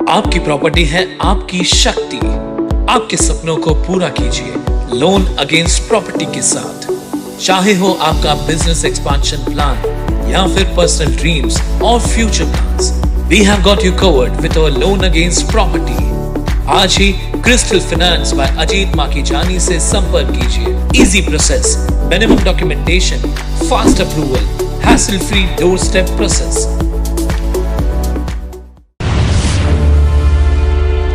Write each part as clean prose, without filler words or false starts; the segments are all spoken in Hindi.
आपकी प्रॉपर्टी है आपकी शक्ति। आपके सपनों को पूरा कीजिए लोन अगेंस्ट प्रॉपर्टी के साथ। चाहे हो आपका बिजनेस एक्सपांशन प्लान या फिर पर्सनल ड्रीम्स और future plans, we have got you covered with our loan against property. आज ही crystal finance by Ajit Makijani से संपर्क कीजिए। Easy process, minimum documentation, fast approval, hassle free door step process.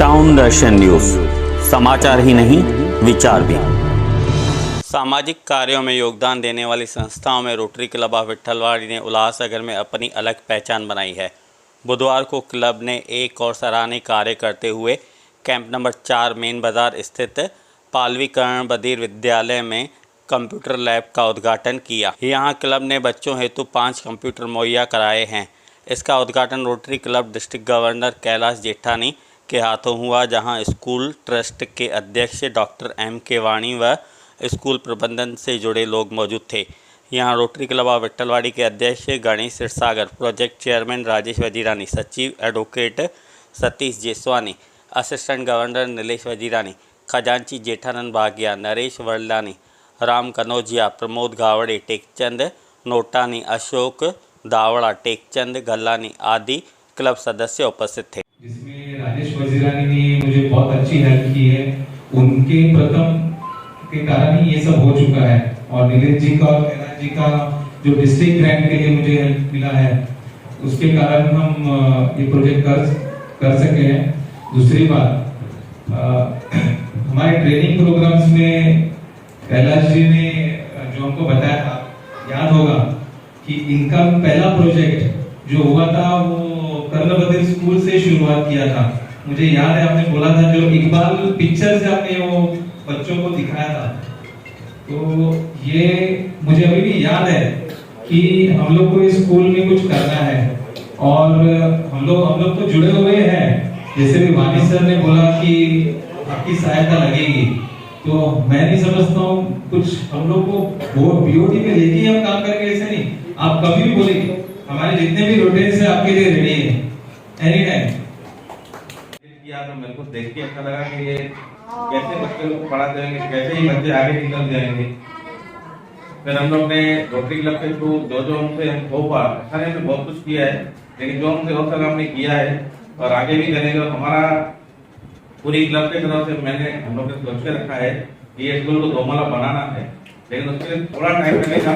Town Darshan news, समाचार ही नहीं विचार भी। सामाजिक कार्यों में योगदान देने वाली संस्थाओं में रोटरी क्लब ऑफ विट्ठलवाड़ी ने उल्लासनगर में अपनी अलग पहचान बनाई है। बुधवार को क्लब ने एक और सराहनीय कार्य करते हुए कैंप नंबर 4 मेन बाज़ार स्थित पालवी कर्ण बधिर विद्यालय में कंप्यूटर लैब का उद्घाटन किया। यहाँ क्लब ने बच्चों हेतु 5 कंप्यूटर मुहैया कराए हैं। इसका उद्घाटन rotary club district governor Kailash जेठानी के हाथों हुआ, जहां स्कूल ट्रस्ट के अध्यक्ष डॉक्टर M.K. वाणी व स्कूल प्रबंधन से जुड़े लोग मौजूद थे। यहां रोटरी क्लब ऑफ विट्ठलवाड़ी के अध्यक्ष गणेश सिरसागर, प्रोजेक्ट चेयरमैन राजेश वजीरानी, सचिव advocate Satish Jeswani, assistant governor Nilesh Vazirani, खजांची जेठानंद भागिया, नरेश वर्लानी, राम कनौजिया, प्रमोद गावड़े, टेकचंद नोटानी, अशोक दावड़ा, टेकचंद गल्लानी आदि क्लब सदस्य उपस्थित थे। जिसमें राजेश वजीरानी ने मुझे बहुत अच्छी हेल्प की है। उनके प्रथम के कारण ही ये सब हो चुका है। और नीलेश जी का और कैलाश जी का जो डिस्ट्रिक्ट ग्रांट के लिए मुझे हेल्प मिला है, उसके कारण हम ये प्रोजेक्ट कर सके हैं। दूसरी बात, हमारे ट्रेनिंग प्रोग्राम्स में कैलाश जी ने जो हमको बताया था, याद होगा कि इनका पहला प्रोजेक्ट जो हुआ था वो कर्णबधिर स्कूल से शुरुआत किया था। मुझे याद है आपने बोला था जो इकबाल पिक्चर से आपने वो बच्चों को दिखाया था। तो ये मुझे अभी भी याद है कि हम लोग को इस स्कूल में कुछ करना है और हम लोग तो जुड़े हुए हैं। जैसे भी वाणी सर ने बोला कि आपकी सहायता लगेगी, तो मैं नहीं समझता हूँ कुछ हम लोग को BOT पे लेके हम काम करेंगे, ऐसे नहीं। आप कभी भी बोलिए, हमारे जितने भी रोटेशन है आपके लिए रेडी है एनी टाइम। तो मेरे को देख के अच्छा लगा कि ये कैसे बच्चे लोग पढ़ाते होंगे, कैसे ही बच्चे आगे निकल जाएंगे। फिर हम लोग ने रोटरी क्लब के थ्रू जो हमसे हो पा, अच्छा ने बहुत कुछ किया है, लेकिन जो हमसे हो सका हमने किया है और आगे भी करेंगे। और हमारा पूरी क्लब के तरफ से मैंने हम लोग ने सोच के रखा है कि ये स्कूल को दोमाला बनाना है, लेकिन उसके लिए थोड़ा टाइम लगेगा।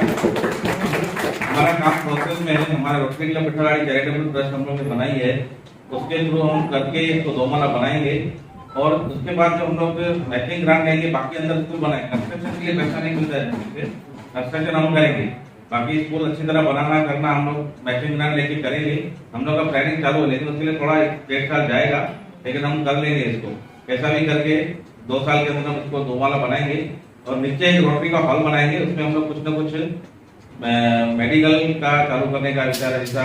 हमारा काम प्रोसेस में है। हमारा rotary club Vitthalwadi charitable trust हम लोग ने बनाई है, उसके थ्रू हम करके इसको दोमाला बनाएंगे। और उसके बाद जो हम लोग मैचिंग ग्रांट लेंगे, बाकी अंदर स्कूल बनाएंगे। कंस्ट्रक्शन के लिए पैसा नहीं मिलता है, कंस्ट्रक्शन हम करेंगे, बाकी स्कूल अच्छी तरह बनाना करना हम लोग मैचिंग ग्रांट लेके करेंगे। हम लोग का प्लानिंग चालू है, लेकिन उसके लिए थोड़ा 1-1.5 साल जाएगा, लेकिन हम कर लेंगे इसको। कैसा भी करके 2 साल के अंदर हम इसको दोमाला बनाएंगे और नीचे एक रोटरी का हॉल बनाएंगे। उसमें हम लोग कुछ न कुछ मेडिकल का चालू करने का विचार है, जैसा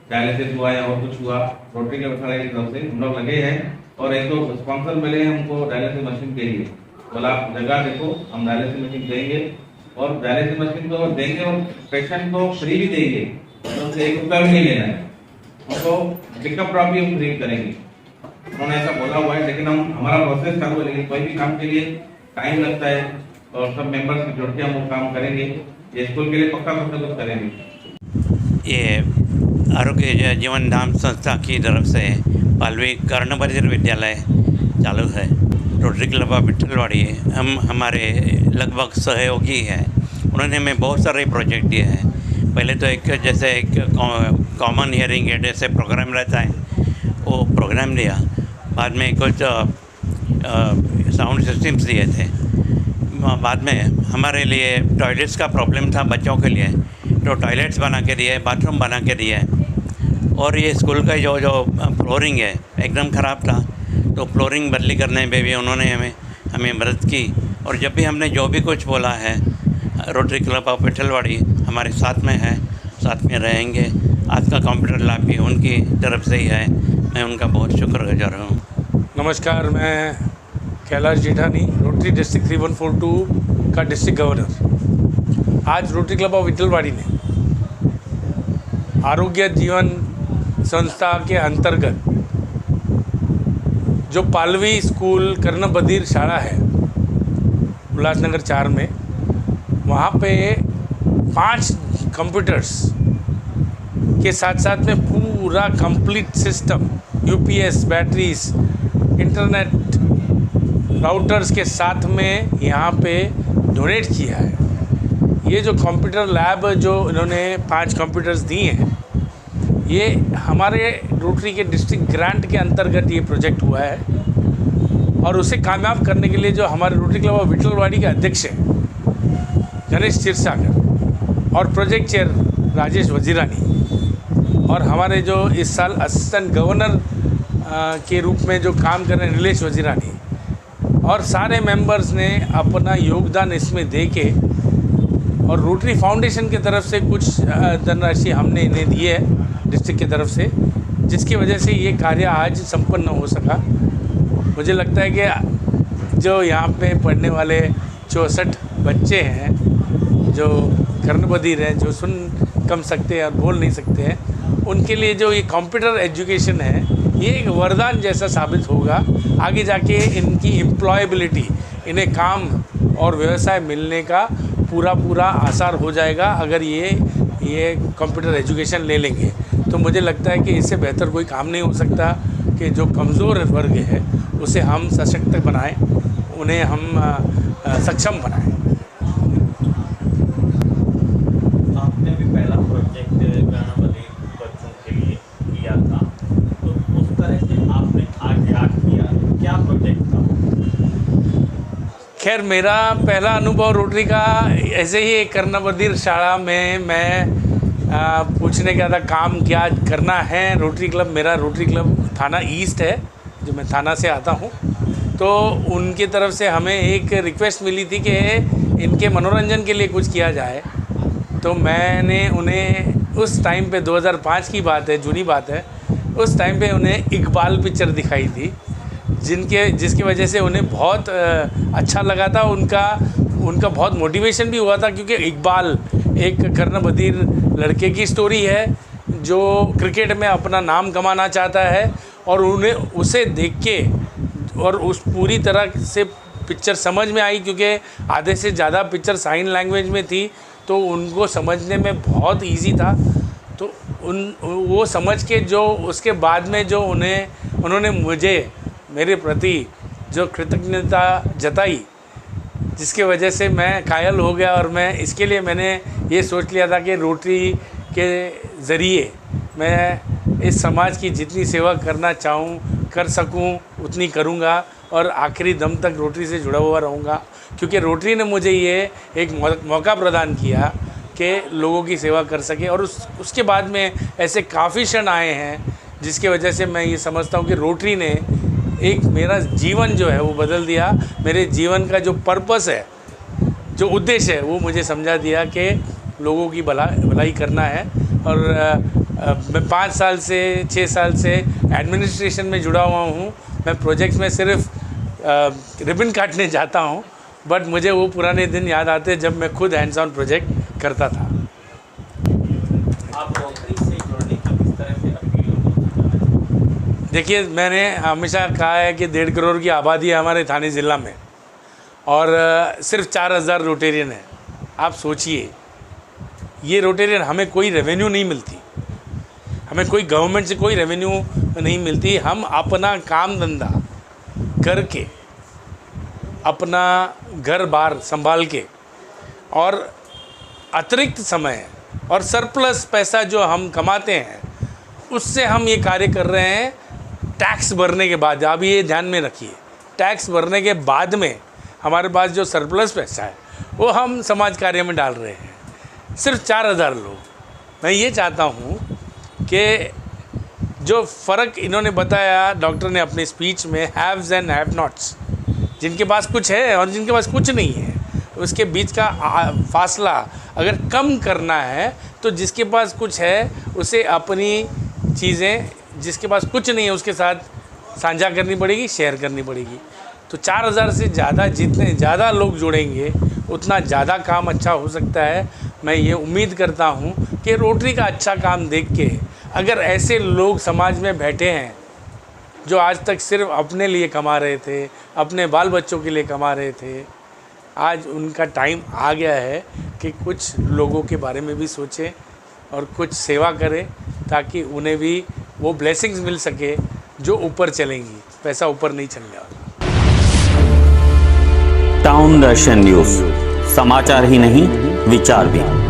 डायलिसिस हुआ या और कुछ हुआ, रोटरी के विट्ठलवाड़ी की तरफ से हम लोग लगे हैं। और एक तो स्पॉन्सर मिले हैं हमको डायलिसिस मशीन के लिए, बोला आप जगह देखो, हम डायलिसिस मशीन देंगे और डायलिसिस मशीन को देंगे और पेशेंट को फ्री भी देंगे, तो 1 रुपया भी नहीं लेना है हमको। पिकअप ड्रॉप भी हम फ्री करेंगे, उन्होंने ऐसा बोला हुआ है। लेकिन हमारा प्रोसेस चालू है, लेकिन कोई भी काम के लिए टाइम लगता है और सब मेंबर्स जुड़ के हम वो काम करेंगे। ये स्कूल के लिए पक्का कुछ न कुछ करेंगे। ये आरोग्य जीवन धाम संस्था की तरफ से पालवी कर्ण बधिर विद्यालय चालू है। रोटरी क्लब ऑफ विट्ठलवाड़ी हमारे लगभग सहयोगी हैं। उन्होंने हमें बहुत सारे प्रोजेक्ट दिए हैं। पहले तो एक कॉमन हियरिंग एड जैसे प्रोग्राम रहता है, वो प्रोग्राम दिया। बाद में कुछ साउंड सिस्टम्स दिए थे। बाद में हमारे लिए टॉयलेट्स का प्रॉब्लम था बच्चों के लिए, तो टॉयलेट्स बना के दिए, बाथरूम बना के दिए। और ये स्कूल का जो फ्लोरिंग है एकदम ख़राब था, तो फ्लोरिंग बदली करने में भी उन्होंने हमें मदद की। और जब भी हमने जो भी कुछ बोला है, रोटरी क्लब ऑफ विट्ठलवाड़ी हमारे साथ में है, साथ में रहेंगे। आज का कंप्यूटर लैब भी उनकी तरफ से ही है, मैं उनका बहुत शुक्रगुजार हूँ। नमस्कार, मैं कैलाश जेठानी, रोटरी डिस्ट्रिक्ट 3142 का डिस्ट्रिक्ट गवर्नर। आज रोटरी क्लब ऑफ विट्ठलवाड़ी ने आरोग्य जीवन संस्था के अंतर्गत जो पालवी स्कूल कर्णबधिर शाला है उल्लासनगर 4 में, वहाँ पे 5 कंप्यूटर्स के साथ साथ में पूरा complete system, UPS, batteries, internet, routers के साथ में यहाँ पे डोनेट किया है। ये जो कंप्यूटर लैब जो इन्होंने 5 कंप्यूटर्स दिए हैं, ये हमारे रोटरी के डिस्ट्रिक्ट ग्रांट के अंतर्गत ये प्रोजेक्ट हुआ है। और उसे कामयाब करने के लिए जो हमारे रोटरी क्लब ऑफ विट्ठलवाड़ी के अध्यक्ष हैं गणेश क्षीरसागर और प्रोजेक्ट चेयर राजेश वजीरानी, और हमारे जो इस साल असिस्टेंट गवर्नर के रूप में जो काम कर रहे हैं नीलेश वजीरानी, और सारे मेंबर्स ने अपना योगदान इसमें दे के, और रोटरी फाउंडेशन की तरफ से कुछ धनराशि हमने इन्हें दी है डिस्ट्रिक्ट की तरफ से, जिसकी वजह से ये कार्य आज संपन्न हो सका। मुझे लगता है कि जो यहाँ पे पढ़ने वाले 64 बच्चे हैं जो कर्णबधिर हैं, जो सुन कम सकते हैं और बोल नहीं सकते हैं, उनके लिए जो ये कंप्यूटर एजुकेशन है, ये एक वरदान जैसा साबित होगा। आगे जाके इनकी एम्प्लॉयबिलिटी, इन्हें काम और व्यवसाय मिलने का पूरा आसार हो जाएगा अगर ये कंप्यूटर एजुकेशन ले लेंगे। तो मुझे लगता है कि इससे बेहतर कोई काम नहीं हो सकता कि जो कमज़ोर वर्ग है उसे हम सशक्त बनाएं, उन्हें हम सक्षम बनाएं। आपने भी पहला प्रोजेक्ट कर्णबधिर बच्चों के लिए किया था, तो उस तरह से आपने आगे किया, क्या प्रोजेक्ट था? खैर, मेरा पहला अनुभव रोटरी का ऐसे ही एक कर्णबधिर शाला में मैं पूछने का था काम क्या करना है। रोटरी क्लब, मेरा रोटरी क्लब थाना ईस्ट है, जो मैं थाना से आता हूँ, तो उनकी तरफ से हमें एक रिक्वेस्ट मिली थी कि इनके मनोरंजन के लिए कुछ किया जाए। तो मैंने उन्हें उस टाइम पे 2005 की बात है, जूनी बात है, उस टाइम पे उन्हें इकबाल पिक्चर दिखाई थी, जिसकी वजह से उन्हें बहुत अच्छा लगा था। उनका बहुत मोटिवेशन भी हुआ था, क्योंकि इकबाल एक कर्णबधिर लड़के की स्टोरी है जो क्रिकेट में अपना नाम कमाना चाहता है, और उन्हें उसे देख के और उस पूरी तरह से पिक्चर समझ में आई, क्योंकि आधे से ज़्यादा पिक्चर साइन लैंग्वेज में थी, तो उनको समझने में बहुत इजी था। तो वो समझ के जो उसके बाद में जो उन्होंने मुझे मेरे प्रति जो कृतज्ञता जताई, जिसके वजह से मैं कायल हो गया, और मैं इसके लिए मैंने ये सोच लिया था कि रोटरी के ज़रिए मैं इस समाज की जितनी सेवा करना चाहूँ, कर सकूँ, उतनी करूँगा, और आखिरी दम तक रोटरी से जुड़ा हुआ रहूँगा। क्योंकि रोटरी ने मुझे ये एक मौका प्रदान किया कि लोगों की सेवा कर सके, और उसके बाद में ऐसे काफ़ी क्षण आए हैं जिसके वजह से मैं ये समझता हूँ कि रोटरी ने एक मेरा जीवन जो है वो बदल दिया। मेरे जीवन का जो पर्पस है, जो उद्देश्य है, वो मुझे समझा दिया कि लोगों की भलाई करना है। और मैं 5 साल से 6 साल से एडमिनिस्ट्रेशन में जुड़ा हुआ हूँ। मैं प्रोजेक्ट्स में सिर्फ रिबन काटने जाता हूँ, बट मुझे वो पुराने दिन याद आते हैं जब मैं खुद हैंड्स ऑन प्रोजेक्ट करता था। आप रोटरी से जुड़ने की किस तरह से अपील होती? देखिए, मैंने हमेशा कहा है कि 1.5 करोड़ की आबादी है हमारे थाने ज़िला में, और सिर्फ 4000 रोटेरियन है। आप सोचिए, ये रोटेरियन, हमें कोई रेवेन्यू नहीं मिलती, हमें कोई गवर्नमेंट से कोई रेवेन्यू नहीं मिलती। हम अपना काम धंधा करके, अपना घर बार संभाल के, और अतिरिक्त समय और सरप्लस पैसा जो हम कमाते हैं, उससे हम ये कार्य कर रहे हैं। टैक्स भरने के बाद, आप ये ध्यान में रखिए, टैक्स भरने के बाद में हमारे पास जो सरप्लस पैसा है वो हम समाज कार्य में डाल रहे हैं। सिर्फ 4000 लोग। मैं ये चाहता हूँ कि जो फ़र्क इन्होंने बताया डॉक्टर ने अपनी स्पीच में, हैव्स एंड हैव नॉट्स, जिनके पास कुछ है और जिनके पास कुछ नहीं है, उसके बीच का फासला अगर कम करना है तो जिसके पास कुछ है उसे अपनी चीज़ें, जिसके पास कुछ नहीं है उसके साथ साझा करनी पड़ेगी, शेयर करनी पड़ेगी। तो 4000 से ज़्यादा, जितने ज़्यादा लोग जुड़ेंगे उतना ज़्यादा काम अच्छा हो सकता है। मैं ये उम्मीद करता हूँ कि रोटरी का अच्छा काम देख के अगर ऐसे लोग समाज में बैठे हैं जो आज तक सिर्फ अपने लिए कमा रहे थे, अपने बाल बच्चों के लिए कमा रहे थे, आज उनका टाइम आ गया है कि कुछ लोगों के बारे में भी सोचें और कुछ सेवा करें, ताकि उन्हें भी वो ब्लेसिंग्स मिल सके जो ऊपर चलेंगी। पैसा ऊपर नहीं चलने वाला। टाउन दर्शन न्यूज, समाचार ही नहीं विचार भी।